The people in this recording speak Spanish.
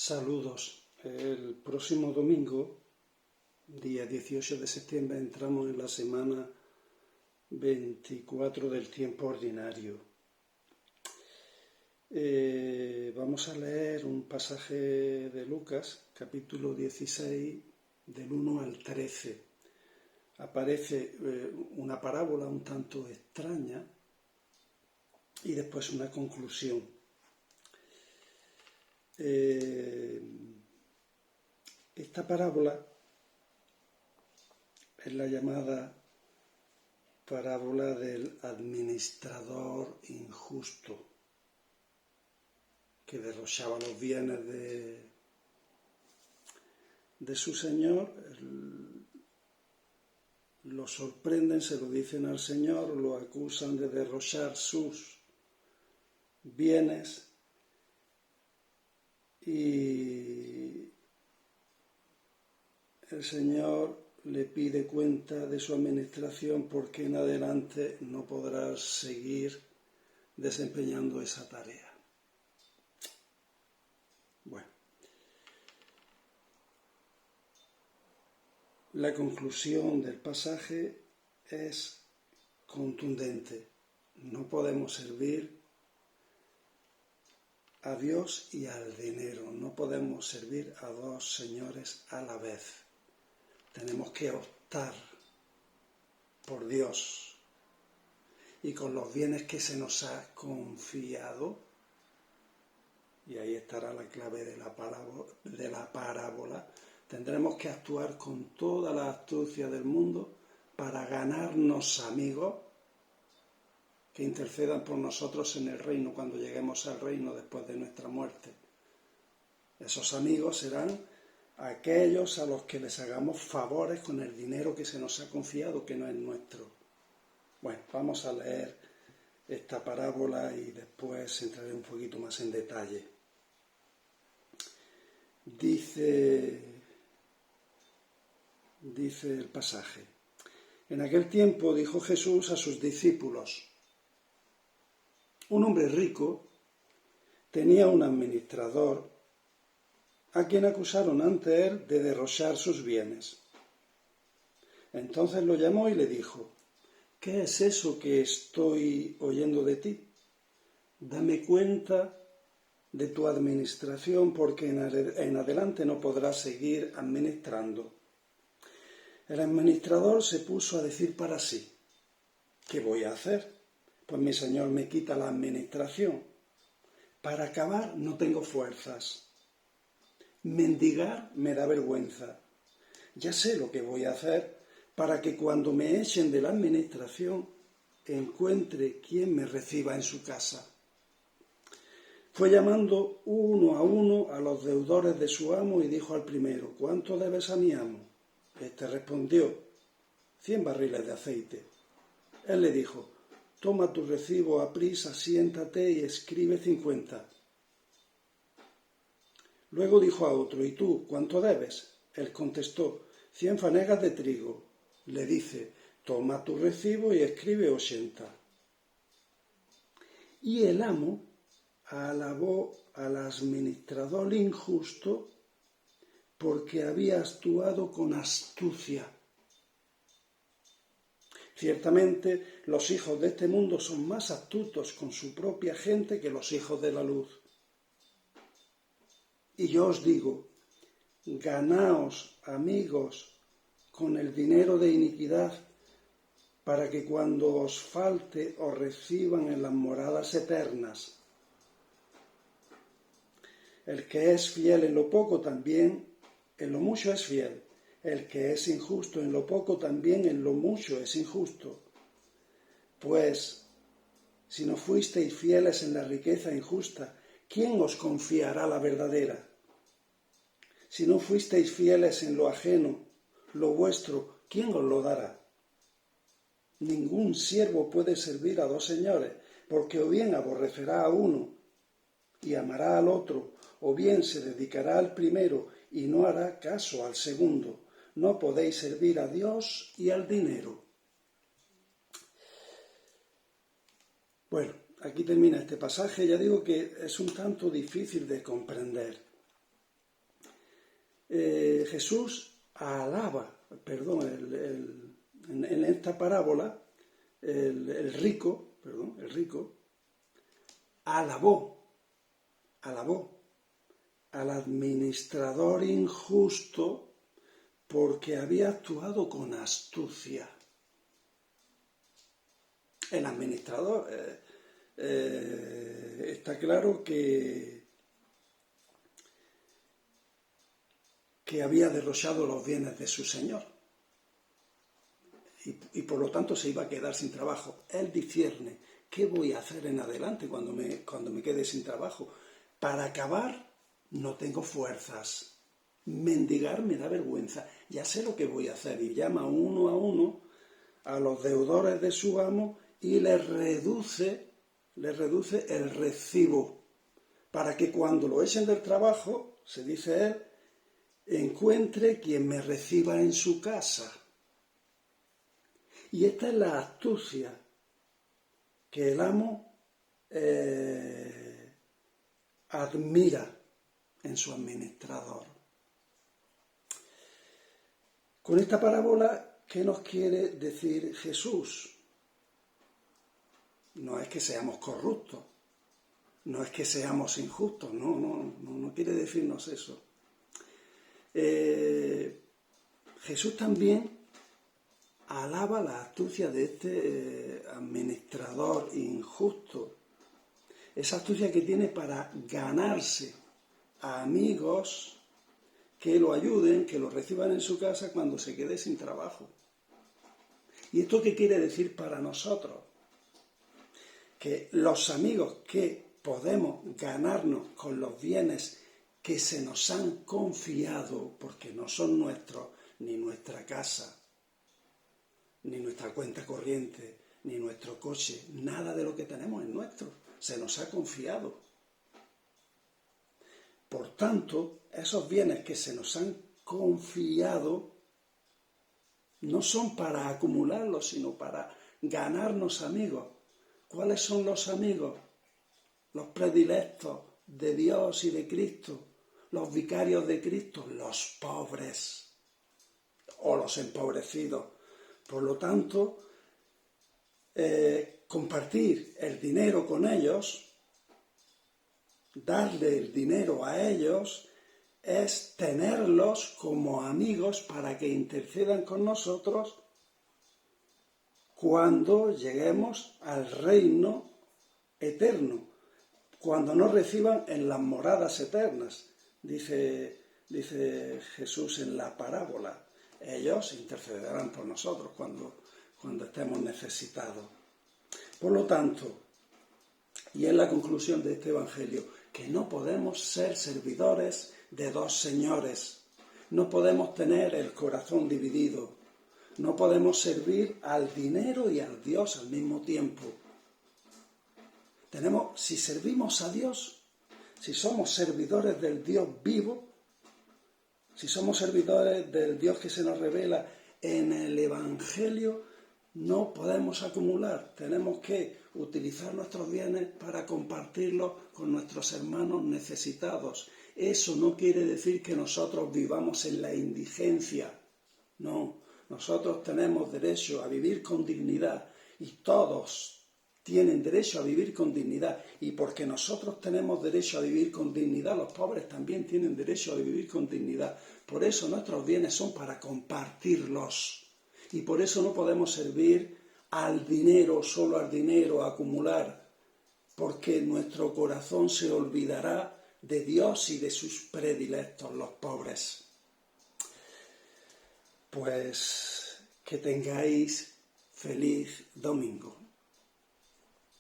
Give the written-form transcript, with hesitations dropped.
Saludos. El próximo domingo, día 18 de septiembre, entramos en la semana 24 del tiempo ordinario. Vamos a leer un pasaje de Lucas, capítulo 16, del 1 al 13. Aparece una parábola un tanto extraña y después una conclusión. Esta parábola es la llamada parábola del administrador injusto que derrochaba los bienes de su señor. Lo sorprenden, se lo dicen al Señor, lo acusan de derrochar sus bienes y el Señor le pide cuenta de su administración porque en adelante no podrá seguir desempeñando esa tarea. Bueno, la conclusión del pasaje es contundente. No podemos servir a Dios y al dinero. No podemos servir a dos señores a la vez. Tenemos que optar por Dios y con los bienes que se nos ha confiado, y ahí estará la clave de la parábola, tendremos que actuar con toda la astucia del mundo para ganarnos amigos que intercedan por nosotros en el reino cuando lleguemos al reino después de nuestra muerte. Esos amigos serán aquellos a los que les hagamos favores con el dinero que se nos ha confiado, que no es nuestro. Bueno, vamos a leer esta parábola y después entraré un poquito más en detalle. Dice el pasaje: en aquel tiempo dijo Jesús a sus discípulos: un hombre rico tenía un administrador a quien acusaron ante él de derrochar sus bienes. Entonces lo llamó y le dijo: ¿qué es eso que estoy oyendo de ti? Dame cuenta de tu administración porque en adelante no podrás seguir administrando. El administrador se puso a decir para sí: ¿qué voy a hacer? Pues mi señor me quita la administración. Para acabar no tengo fuerzas. Mendigar me da vergüenza. Ya sé lo que voy a hacer para que cuando me echen de la administración encuentre quien me reciba en su casa. Fue llamando uno a los deudores de su amo y dijo al primero: ¿cuánto debes a mi amo? Este respondió: 100 barriles de aceite. Él le dijo: toma tu recibo aprisa, siéntate y escribe 50. Luego dijo a otro: ¿y tú cuánto debes? Él contestó: 100 fanegas de trigo. Le dice: toma tu recibo y escribe 80. Y el amo alabó al administrador injusto porque había actuado con astucia. Ciertamente, los hijos de este mundo son más astutos con su propia gente que los hijos de la luz. Y yo os digo: ganaos amigos con el dinero de iniquidad, para que cuando os falte os reciban en las moradas eternas. El que es fiel en lo poco también en lo mucho es fiel. El que es injusto en lo poco también en lo mucho es injusto. Pues, si no fuisteis fieles en la riqueza injusta, ¿quién os confiará la verdadera? Si no fuisteis fieles en lo ajeno, lo vuestro, ¿quién os lo dará? Ningún siervo puede servir a dos señores, porque o bien aborrecerá a uno y amará al otro, o bien se dedicará al primero y no hará caso al segundo. No podéis servir a Dios y al dinero. Bueno, aquí termina este pasaje. Ya digo que es un tanto difícil de comprender. Jesús alaba, en esta parábola, el rico alabó al administrador injusto porque había actuado con astucia. El administrador está claro que había derrochado los bienes de su señor y por lo tanto se iba a quedar sin trabajo. Él discierne, ¿qué voy a hacer en adelante cuando me quede sin trabajo? Para acabar no tengo fuerzas, mendigar me da vergüenza, ya sé lo que voy a hacer, y llama uno a uno a los deudores de su amo y les reduce el recibo, para que cuando lo echen del trabajo, se dice él, encuentre quien me reciba en su casa. Y esta es la astucia que el amo admira en su administrador. Con esta parábola, ¿qué nos quiere decir Jesús? No es que seamos corruptos, no es que seamos injustos, no quiere decirnos eso. Jesús también alaba la astucia de este administrador injusto, esa astucia que tiene para ganarse a amigos que lo ayuden, que lo reciban en su casa cuando se quede sin trabajo. ¿Y esto qué quiere decir para nosotros? Que los amigos que podemos ganarnos con los bienes que se nos han confiado, porque no son nuestros, ni nuestra casa, ni nuestra cuenta corriente, ni nuestro coche, nada de lo que tenemos es nuestro, se nos ha confiado. Por tanto, esos bienes que se nos han confiado no son para acumularlos, sino para ganarnos amigos. ¿Cuáles son los amigos? Los predilectos de Dios y de Cristo, los vicarios de Cristo, los pobres o los empobrecidos. Por lo tanto, compartir el dinero con ellos, darle el dinero a ellos, es tenerlos como amigos para que intercedan con nosotros cuando lleguemos al reino eterno, cuando nos reciban en las moradas eternas, dice Jesús en la parábola. Ellos intercederán por nosotros cuando estemos necesitados. Por lo tanto, y es la conclusión de este Evangelio, que no podemos ser servidores de dos señores, no podemos tener el corazón dividido, no podemos servir al dinero y al Dios al mismo tiempo. Si servimos a Dios, si somos servidores del Dios vivo, si somos servidores del Dios que se nos revela en el Evangelio, no podemos acumular. Tenemos que utilizar nuestros bienes para compartirlos con nuestros hermanos necesitados. Eso no quiere decir que nosotros vivamos en la indigencia. No, nosotros tenemos derecho a vivir con dignidad y todos tienen derecho a vivir con dignidad. Y porque nosotros tenemos derecho a vivir con dignidad, los pobres también tienen derecho a vivir con dignidad. Por eso nuestros bienes son para compartirlos. Y por eso no podemos servir al dinero, solo al dinero, a acumular, porque nuestro corazón se olvidará de Dios y de sus predilectos, los pobres. Pues que tengáis feliz domingo.